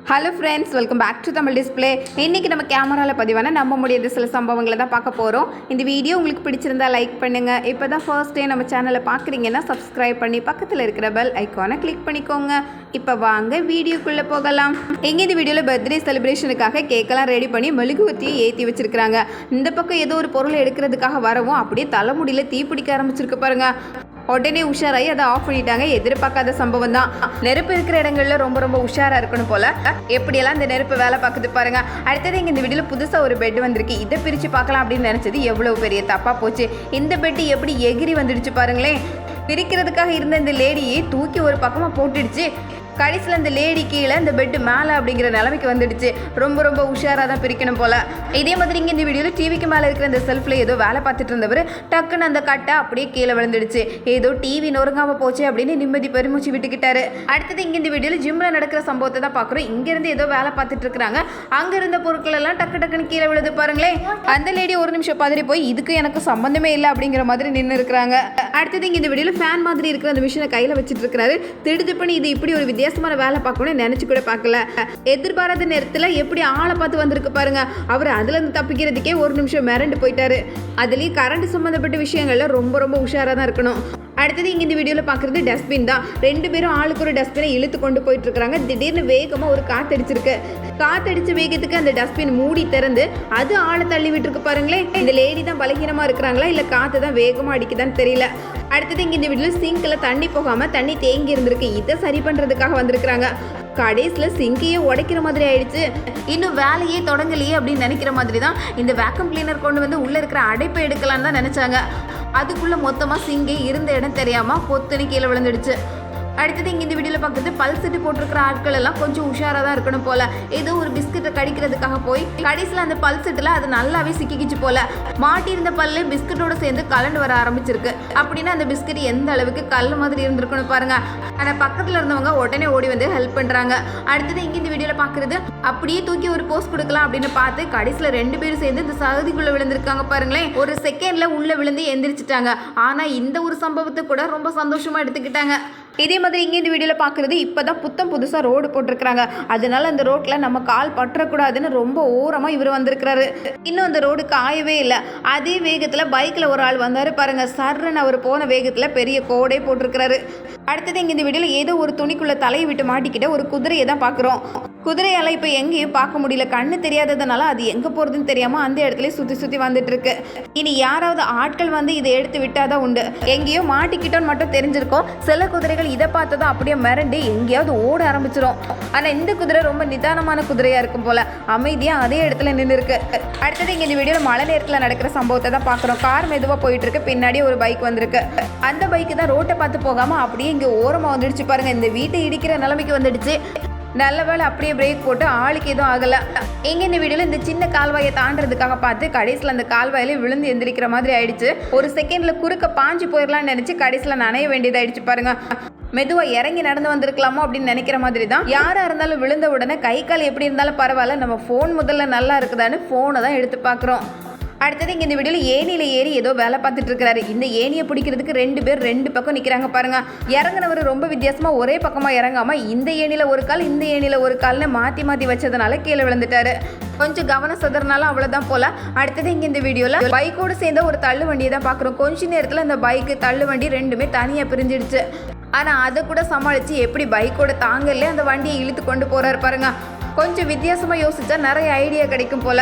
Hello friends, welcome back to Tamil display. இன்றைக்கி நம்ம கேமராவில் பதிவான நம்ப முடியாத சில சம்பவங்களை தான் பார்க்க போகிறோம். இந்த வீடியோ உங்களுக்கு பிடிச்சிருந்தா லைக் பண்ணுங்கள். இப்போ தான் ஃபர்ஸ்ட் டே நம்ம சேனலை பார்க்குறீங்கன்னா சப்ஸ்கிரைப் பண்ணி பக்கத்தில் இருக்கிற பெல் ஐக்கானை கிளிக் பண்ணிக்கோங்க. இப்போ வாங்க வீடியோக்குள்ளே போகலாம். எங்கே இந்த வீடியோவில் பர்த்டே செலிப்ரேஷனுக்காக கேக்கெல்லாம் ரெடி பண்ணி மெழுகுவர்த்தியை ஏற்றி வச்சுருக்கிறாங்க. இந்த பக்கம் ஏதோ ஒரு பொருளை எடுக்கிறதுக்காக வரவும் அப்படியே தலைமுடியில் தீ பிடிக்க ஆரம்பிச்சிருக்கு பாருங்க. உடனே உஷாராகி அதை ஆஃப் பண்ணிட்டாங்க. எதிர்பார்க்காத சம்பவம் தான். நெருப்பு இருக்கிற இடங்கள்ல ரொம்ப உஷாராக இருக்கணும் போல. எப்படியெல்லாம் இந்த நெருப்பு வேலை பார்க்குது பாருங்க. அடுத்தது இங்கே இந்த வீடியோவில் புதுசாக ஒரு பெட் வந்திருக்கு. இதை பிரித்து பார்க்கலாம் அப்படின்னு நினச்சது எவ்வளவு பெரிய தப்பாக போச்சு. இந்த பெட்டு எப்படி எகிரி வந்துடுச்சு பாருங்களேன். பிரிக்கிறதுக்காக இருந்த இந்த லேடியை தூக்கி ஒரு பக்கமாக போட்டுடுச்சு. கடைசியில் அந்த லேடி கீழே இந்த பெட்டு மேலே அப்படிங்கிற நிலைமைக்கு வந்துடுச்சு. ரொம்ப உஷாராக தான் பிரிக்கணும் போல். இதே மாதிரி இங்கே இந்த வீடியோவில் டிவிக்கு மேலே இருக்கிற அந்த செல்ஃபில் ஏதோ வேலை பார்த்துட்டு இருந்தவர் டக்குன்னு அந்த கட்டை அப்படியே கீழே விழுந்துடுச்சு. ஏதோ டிவி நொறுங்காமல் போச்சு அப்படின்னு நிம்மதி பெருமூச்சு விட்டுக்கிட்டாரு. அடுத்தது இங்கே இந்த வீடியோவில் ஜிம்மில் நடக்கிற சம்பவத்தை தான் பார்க்குறோம். இங்கேருந்து ஏதோ வேலை பார்த்துட்டு இருக்கிறாங்க. அங்கே இருந்த பொருட்கள் எல்லாம் டக்குன்னு கீழே விழுது பாருங்களேன். அந்த லேடி ஒரு நிமிஷம் பதறி போய் இதுக்கு எனக்கு சம்பந்தமே இல்லை அப்படிங்கிற மாதிரி நின்று இருக்கிறாங்க. அடுத்தது இங்கே இந்த வீடியோவில் ஃபேன் மாதிரி இருக்கிற அந்த மிஷினை கையில் வச்சுட்டு இருக்கிறாரு. திடுதிப்புன்னு இது இப்படி ஒரு வித்தியாசமான வேலை பார்க்கணும்னு நினைச்சு கூட பார்க்கல. எதிர்பாராத நேரத்தில் எப்படி ஆளை பார்த்து வந்திருக்கு பாருங்க. அவர் அதுல இருந்து தப்பிக்கிறதுக்கே ஒரு நிமிஷம் மிரண்டு போயிட்டாரு. அதுலயும் கரண்ட் சம்பந்தப்பட்ட விஷயங்கள்ல ரொம்ப உஷாரா தான் இருக்கணும். அடுத்தது இங்க இந்த வீடியோல பாக்குறது டஸ்ட்பின் தான். ரெண்டு பேரும் ஆளுக்கு ஒரு டஸ்ட்பினை இழுத்து கொண்டு போயிட்டு இருக்காங்க. திடீர்னு வேகமா ஒரு காத்தடிச்சிருக்கு. காத்தடிச்ச வேகத்துக்கு அந்த டஸ்ட்பின் மூடி திறந்து அது ஆளை தள்ளி விட்டு இருக்கு பாருங்களேன். இந்த லேடி தான் பலகீனமா இருக்கிறாங்களா இல்ல காத்து தான் வேகமா அடிக்குதான்னு தெரியல. அடுத்தது இங்க இந்த வீடியோல சிங்க்ல தண்ணி போகாம தண்ணி தேங்கி இருந்திருக்கு. இதை சரி பண்றதுக்காக வந்திருக்கிறாங்க. கடைசியில் சிங்கையே உடைக்கிற மாதிரி ஆயிடுச்சு. இன்னும் வேலையே தொடங்கலையே அப்படின்னு நினைக்கிற மாதிரி தான் இந்த வேக்கம் கிளீனர் கொண்டு வந்து உள்ள இருக்கிற அடைப்பை எடுக்கலான்னு தான் நினைச்சாங்க. அதுக்குள்ள மொத்தமாக சிங்கை இருந்த இடம் தெரியாம பொத்துன்னு கீழே விழுந்துடுச்சு. அடுத்தது இங்கே இந்த வீடியோவில் பார்க்குறது பல்செட்டு போட்டிருக்கிற ஆட்கள் எல்லாம் கொஞ்சம் உஷாராக தான் இருக்கணும் போல. ஏதோ ஒரு பிஸ்கட்டை கடிக்கிறதுக்காக போய் கடைசியில் அந்த பல்செட்டில் அது நல்லாவே சிக்கிக்கிச்சு போல. மாட்டியிருந்த பல்லு பிஸ்கட்டோட சேர்ந்து கலண்டு வர ஆரம்பிச்சிருக்கு. அப்படின்னா அந்த பிஸ்கட் எந்த அளவுக்கு கல் மாதிரி இருந்திருக்கணும் பாருங்க. ஆனால் பக்கத்தில் இருந்தவங்க உடனே ஓடி வந்து ஹெல்ப் பண்ணுறாங்க. அடுத்தது இங்கே இந்த வீடியோவில் பார்க்குறது அப்படியே தூக்கி ஒரு போஸ்ட் கொடுக்கலாம் அப்படின்னு பார்த்து கடைசியில் ரெண்டு பேரும் சேர்ந்து இந்த சகதிக்குள்ளே விழுந்திருக்காங்க பாருங்களேன். ஒரு செகண்டில் உள்ளே விழுந்து எந்திரிச்சிட்டாங்க. ஆனால் இந்த ஒரு சம்பவத்தை கூட ரொம்ப சந்தோஷமாக எடுத்துக்கிட்டாங்க. இதே மாதிரி இங்கே இந்த வீடியோவில் பார்க்குறது இப்போ தான் புதுசாக ரோடு போட்டிருக்கிறாங்க. அதனால அந்த ரோட்டில் நம்ம கால் பற்றக்கூடாதுன்னு ரொம்ப ஓரமாக இவர் வந்திருக்கிறாரு. இன்னும் அந்த ரோடு காயவே இல்லை. அதே வேகத்தில் பைக்கில் ஒரு ஆள் வந்தார் பாருங்க. சர்ன்னு அவர் போன வேகத்தில் பெரிய கோடே போட்டிருக்கிறாரு. அடுத்தது இங்கே இந்த வீடியோவில் ஏதோ ஒரு துணிக்குள்ளே தலையை விட்டு மாட்டிக்கிட்ட ஒரு குதிரையை தான் பார்க்குறோம். குதிரையால் இப்போ எங்கேயும் பார்க்க முடியல. கண்ணு தெரியாததுனால அது எங்கே போகிறதுன்னு தெரியாமல் அந்த இடத்துல சுற்றி வந்துட்டு இருக்கு. இனி யாராவது ஆட்கள் வந்து இதை எடுத்து விட்டாதான் உண்டு. எங்கேயோ மாட்டிக்கிட்டோன்னு மட்டும் தெரிஞ்சிருக்கோம். சில குதிரைகள் இதை பார்த்ததும் அப்படியே மிரண்டு எங்கேயாவது ஓட ஆரம்பிச்சிடும். ஆனால் இந்த குதிரை ரொம்ப நிதானமான குதிரையாக இருக்கும் போல. அமைதியாக அதே இடத்துல நின்று இருக்கு. அடுத்தது இங்கே இந்த வீடியோவில் மழை நேரத்தில் நடக்கிற சம்பவத்தை தான் பார்க்குறோம். கார் மெதுவாக போயிட்டு இருக்கு. பின்னாடி ஒரு பைக் வந்திருக்கு. அந்த பைக்கு தான் ரோட்டை பார்த்து போகாமல் அப்படியே இங்கே ஓரமாக வந்துடுச்சு பாருங்க. இந்த வீட்டை இடிக்கிற நிலைமைக்கு வந்துடுச்சு. நல்ல வேலை அப்படியே பிரேக் போட்டு ஆளுக்கு எதுவும் ஆகலை. எங்கே இந்த வீடியோவில் இந்த சின்ன கால்வாயை தாண்டறதுக்காக பார்த்து கடைசியில் அந்த கால்வாயில விழுந்து எந்திரிக்கிற மாதிரி ஆயிடுச்சு. ஒரு செகண்டில் குறுக்க பாஞ்சு போயிடலான்னு நினச்சி கடைசியில் நனைய வேண்டியதாயிடுச்சு பாருங்க. மெதுவாக இறங்கி நடந்து வந்திருக்கலாமோ அப்படின்னு நினைக்கிற மாதிரி தான். யாராக இருந்தாலும் விழுந்த உடனே கை கால் எப்படி இருந்தாலும் பரவாயில்ல, நம்ம ஃபோன் முதல்ல நல்லா இருக்குதான்னு ஃபோனை தான் எடுத்து பார்க்குறோம். அடுத்தது இங்கே இந்த வீடியோவில் ஏணியில் ஏறி ஏதோ வேலை பார்த்துட்டு இருக்கிறாரு. இந்த ஏணியை பிடிக்கிறதுக்கு ரெண்டு பேர் ரெண்டு பக்கம் நிற்கிறாங்க பாருங்க. இறங்குனவர் ரொம்ப வித்தியாசமாக ஒரே பக்கமாக இறங்காமல் இந்த ஏணியில் ஒரு கால் இந்த ஏணியில் ஒரு கால்னு மாற்றி வச்சதுனால கீழே விழுந்துட்டாரு. கொஞ்சம் கவனம் சதுறனாலும் அவ்வளோதான் போல. அடுத்தது இங்கே இந்த வீடியோவில் பைக்கோடு சேர்ந்த ஒரு தள்ளு வண்டியை தான் பார்க்குறோம். கொஞ்ச நேரத்தில் அந்த பைக்கு தள்ளு வண்டி ரெண்டுமே தனியாக பிரிஞ்சிடுச்சு. ஆனால் அதை கூட சமாளித்து எப்படி பைக்கோட தாங்கலே அந்த வண்டியை இழுத்து கொண்டு போகிறாரு பாருங்க. கொஞ்சம் வித்தியாசமாக யோசிச்சா நிறைய ஐடியா கிடைக்கும் போல.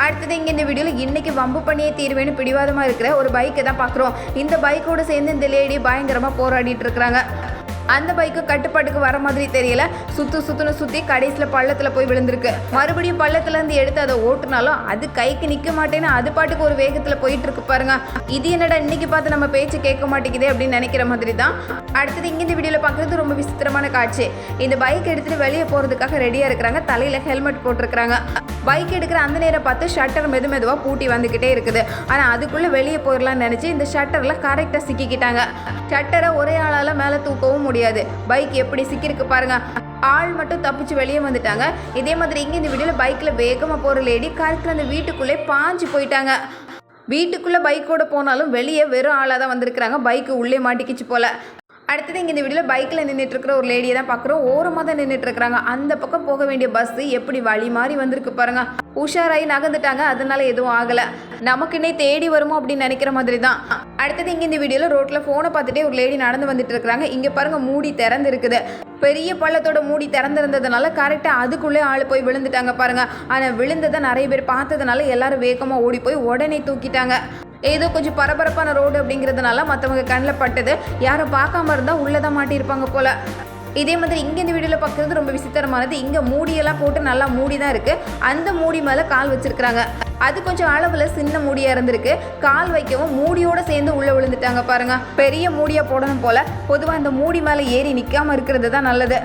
அடுத்தது இங்கே இந்த வீடியோவில் இன்றைக்கி வம்பு பண்ணியே தீர்வேன்னு பிடிவாதமாக இருக்கிற ஒரு பைக்கை தான் பார்க்குறோம். இந்த பைக்கோடு சேர்ந்து இந்த லேடி பயங்கரமாக போராடிட்டு இருக்கிறாங்க. அந்த பைக்கு கட்டுப்பாட்டுக்கு வர மாதிரி தெரியல. சுற்றி கடைசியில் பள்ளத்தில் போய் விழுந்திருக்கு. மறுபடியும் பள்ளத்துலேருந்து எடுத்து அதை ஓட்டுனாலும் அது கைக்கு நிற்க மாட்டேன்னு அது பாட்டுக்கு ஒரு வேகத்தில் போயிட்டு இருக்கு பாருங்க. இது என்னடா இன்னைக்கு பார்த்து நம்ம பேச்சு கேட்க மாட்டேங்குதே அப்படின்னு நினைக்கிற மாதிரி தான். அடுத்தது இங்கே இந்த வீடியோவில் பார்க்குறது ரொம்ப விசித்திரமான காட்சி. இந்த பைக் எடுத்துகிட்டு வெளியே போகிறதுக்காக ரெடியாக இருக்கிறாங்க. தலையில் ஹெல்மெட் போட்டிருக்கிறாங்க. பைக் எடுக்கிற அந்த நேரம் பார்த்து ஷட்டர் மெதுவாக பூட்டி வந்துக்கிட்டே இருக்குது. ஆனால் அதுக்குள்ளே வெளியே போயிடலான்னு நினச்சி இந்த ஷட்டரில் கரெக்டாக சிக்கிக்கிட்டாங்க. ஷட்டரை ஒரே ஆளால் மேலே தூக்கவும் முடியாது. பைக் எப்படி சிக்கிருக்கு பாருங்க. ஆள் மட்டும் தப்பிச்சு வெளியே வந்துட்டாங்க. இதே மாதிரி இங்கே இந்த வீடியோவில் பைக்கில் வேகமாக போகிற லேடி கரெக்டாக அந்த வீட்டுக்குள்ளே பாஞ்சு போயிட்டாங்க. வீட்டுக்குள்ளே பைக்கோடு போனாலும் வெளியே வெறும் ஆளாக தான் வந்திருக்கிறாங்க. பைக்கு உள்ளே மாட்டிக்கிச்சு போல். அடுத்தது இங்கே இந்த வீடியோவில் பைக்கில் நின்றுட்டு இருக்கிற ஒரு லேடியை தான் பார்க்குறோம். ஓரமாக தான் நின்றுட்டு இருக்கிறாங்க. அந்த பக்கம் போக வேண்டிய பஸ் எப்படி வழி மாறி வந்திருக்கு பாருங்க. உஷாராகி நகர்ந்துட்டாங்க, அதனால எதுவும் ஆகலை. நமக்குன்னே தேடி வருமோ அப்படின்னு நினைக்கிற மாதிரி தான். அடுத்தது இங்கே இந்த வீடியோவில் ரோட்டில் ஃபோனை பார்த்துட்டே ஒரு லேடி நடந்து வந்துட்டு இருக்கிறாங்க. இங்கே பாருங்க மூடி திறந்து இருக்குது. பெரிய பள்ளத்தோட மூடி திறந்திருந்ததுனால கரெக்டாக அதுக்குள்ளே ஆள் போய் விழுந்துட்டாங்க பாருங்க. ஆனால் விழுந்ததை நிறைய பேர் பார்த்ததுனால எல்லாரும் வேகமாக ஓடி போய் உடனே தூக்கிட்டாங்க. ஏதோ கொஞ்சம் பரபரப்பான ரோடு அப்படிங்கிறதுனால மற்றவங்க கண்ணில் பட்டது. யாரும் பார்க்காம இருந்தால் உள்ளதான் மாட்டியிருப்பாங்க போல. இதே மாதிரி இங்கே இந்த வீடியோவில் பார்க்குறது ரொம்ப விசித்திரமானது. இங்கே மூடியெல்லாம் போட்டு நல்லா மூடி தான் இருக்குது. அந்த மூடி மேலே கால் வச்சிருக்கிறாங்க. அது கொஞ்சம் அளவில் சின்ன மூடியாக இருந்திருக்கு. கால் வைக்கவும் மூடியோடு சேர்ந்து உள்ளே விழுந்துட்டாங்க பாருங்க. பெரிய மூடியாக போடணும் போல். பொதுவாக இந்த மூடி மேலே ஏறி நிற்காமல் இருக்கிறது தான் நல்லது.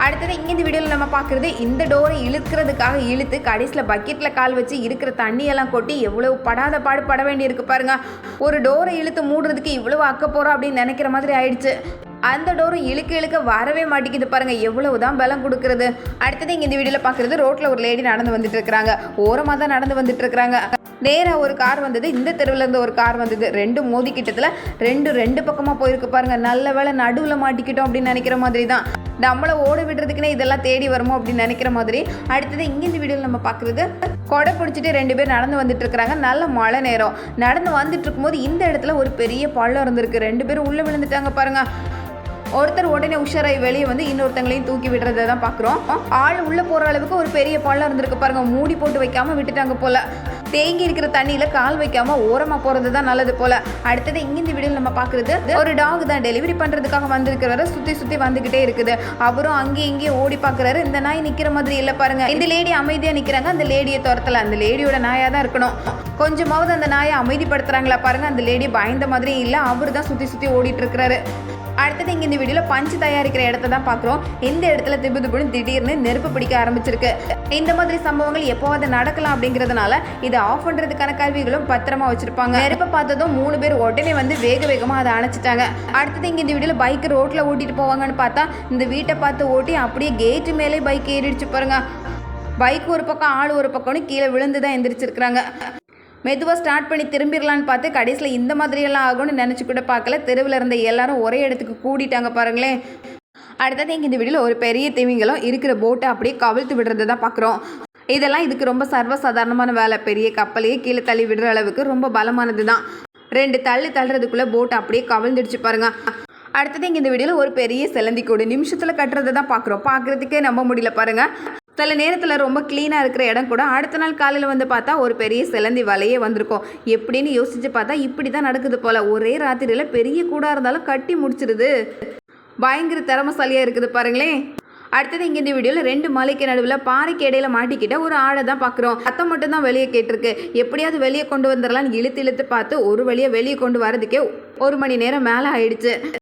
அடுத்தது இங்கே இந்த வீடியோவில் நம்ம பார்க்குறது இந்த டோரை இழுக்கிறதுக்காக இழுத்து கடைசியில் பக்கெட்டில் கால் வச்சு இருக்கிற தண்ணியெல்லாம் கொட்டி எவ்வளவு படாத பாடு பட வேண்டியிருக்கு பாருங்க. ஒரு டோரை இழுத்து மூடுறதுக்கு இவ்வளவு அக்க போகிறோம் அப்படின்னு நினைக்கிற மாதிரி ஆயிடுச்சு. அந்த டோரும் இழுக்க வரவே மாட்டேங்குது பாருங்க. எவ்வளவு தான் பலம் கொடுக்குறது. அடுத்தது இங்கே இந்த வீடியோவில் பார்க்குறது ரோட்டில் ஒரு லேடி நடந்து வந்துட்டு இருக்கிறாங்க. ஓரமாக தான் நடந்து வந்துட்டு இருக்கிறாங்க. நேராக ஒரு கார் வந்தது. இந்த தெருவில் இருந்து ஒரு கார் வந்தது. ரெண்டும் மோதிக்கிட்டத்தில் ரெண்டு பக்கமாக போயிருக்கு பாருங்க. நல்ல வேளை நடுவில் மாட்டிக்கிட்டோம் அப்படின்னு நினைக்கிற மாதிரி தான். நம்மளை ஓட விடுறதுக்குன்னே இதெல்லாம் தேடி வருமோ அப்படின்னு நினைக்கிற மாதிரி. அடுத்தது இங்கே இந்த வீடியோவில் நம்ம பார்க்குறது கொடை பிடிச்சிட்டு 2 பேர் நடந்து வந்துட்டு இருக்கிறாங்க. நல்ல மழை நேரம். நடந்து வந்துட்டு இருக்கும்போது இந்த இடத்துல ஒரு பெரிய பள்ளம் இருந்திருக்கு. 2 பேரும் உள்ளே விழுந்துட்டாங்க பாருங்க. ஒருத்தர் உடனே உஷாராய் வெளியே வந்து இன்னொருத்தங்களையும் தூக்கி விடுறதை தான் பார்க்குறோம். ஆள் உள்ளே போகிற அளவுக்கு ஒரு பெரிய பள்ளம் இருந்திருக்கு பாருங்க. மூடி போட்டு வைக்காமல் விட்டுட்டாங்க போல. தேங்கி இருக்கிற தண்ணியில் கால் வைக்காமல் ஓரமாக போகிறது தான் நல்லது போல். அடுத்தது இங்கே இந்த வீடியோவில் நம்ம பார்க்குறது ஒரு டாக் தான் டெலிவரி பண்ணுறதுக்காக வந்திருக்கிறவரை சுற்றி வந்துக்கிட்டே இருக்குது. அவரும் அங்கேயும் இங்கேயும் ஓடி பார்க்குறாரு. இந்த நாய் நிற்கிற மாதிரி இல்லை பாருங்க. இந்த லேடி அமைதியாக நிற்கிறாங்க. அந்த லேடியை துரத்தலை. அந்த லேடியோட நாயாக தான் இருக்கணும். கொஞ்சமாவது அந்த நாயை அமைதிப்படுத்துகிறாங்களா பாருங்க. அந்த லேடி பயந்த மாதிரி இல்லை. அவர் தான் சுற்றி ஓடிட்டு இருக்கிறாரு. அடுத்தது இங்கே இந்த வீடியோவில் பஞ்சு தயாரிக்கிற இடத்த தான் பார்க்குறோம். இந்த இடத்துல திபுன்னு திடீர்னு நெருப்பு பிடிக்க ஆரம்பிச்சிருக்கு. இந்த மாதிரி சம்பவங்கள் எப்போவாது நடக்கலாம் அப்படிங்கிறதுனால இதை ஆஃப் பண்ணுறதுக்கான கருவிகளும் பத்திரமா வச்சிருப்பாங்க. நெருப்பை பார்த்ததும் 3 பேர் உடனே வந்து வேகமாக அதை அணைச்சிட்டாங்க. அடுத்தது இங்கே இந்த வீடியோவில் பைக் ரோட்டில் ஓட்டிட்டு போவாங்கன்னு பார்த்தா இந்த வீட்டை பார்த்து ஓட்டி அப்படியே கேட்டு மேலே பைக் ஏறிடுச்சு பாருங்க. பைக் ஒரு பக்கம் ஆள் ஒரு பக்கம்னு கீழே விழுந்து தான் எந்திரிச்சிருக்கிறாங்க. மெதுவாக ஸ்டார்ட் பண்ணி திரும்பிடலான்னு பார்த்து கடைசியில் இந்த மாதிரியெல்லாம் ஆகும்னு நினச்சி கூட பார்க்கல. தெருவில் இருந்த எல்லாரும் ஒரே இடத்துக்கு கூட்டிட்டாங்க பாருங்களேன். அடுத்தது இங்கே இந்த வீடியோவில் ஒரு பெரிய திமிங்கலம் இருக்கிற போட்டை அப்படியே கவிழ்த்து விடுறது தான் பார்க்குறோம். இதெல்லாம் இதுக்கு ரொம்ப சர்வசாதாரணமான வேலை. பெரிய கப்பலையே கீழே தள்ளி விடுற அளவுக்கு ரொம்ப பலமானது தான். 2 தள்ளுறதுக்குள்ளே போட்டை அப்படியே கவிழ்ந்துடுச்சு பாருங்க. அடுத்தது இங்கே இந்த வீடியோவில் ஒரு பெரிய சிலந்தி கூடு நிமிஷத்தில் கட்டுறதை தான் பார்க்குறோம். பார்க்குறதுக்கே நம்ப முடியல பாருங்கள். சில நேரத்தில் ரொம்ப க்ளீனாக இருக்கிற இடம் கூட அடுத்த நாள் காலையில் வந்து பார்த்தா ஒரு பெரிய சிலந்தி வலையே வந்திருக்கும். எப்படின்னு யோசிச்சு பார்த்தா இப்படி தான் நடக்குது போல். ஒரே ராத்திரியில் பெரிய கூடாக இருந்தாலும் கட்டி முடிச்சிருது. பயங்கர திறமசாலியாக இருக்குது பாருங்களேன். அடுத்தது இங்கே இந்த வீடியோவில் 2 மலைக்கு நடுவில் பாறைக்கு இடையில மாட்டிக்கிட்ட ஒரு ஆடை தான் பார்க்குறோம். சத்தம் மட்டும் தான் வெளியே கேட்டிருக்கு. எப்படியாவது வெளியே கொண்டு வந்துடலான்னு இழுத்து பார்த்து ஒரு வழியாக வெளியே கொண்டு வரதுக்கே 1 மணி நேரம் மேலே ஆயிடுச்சு.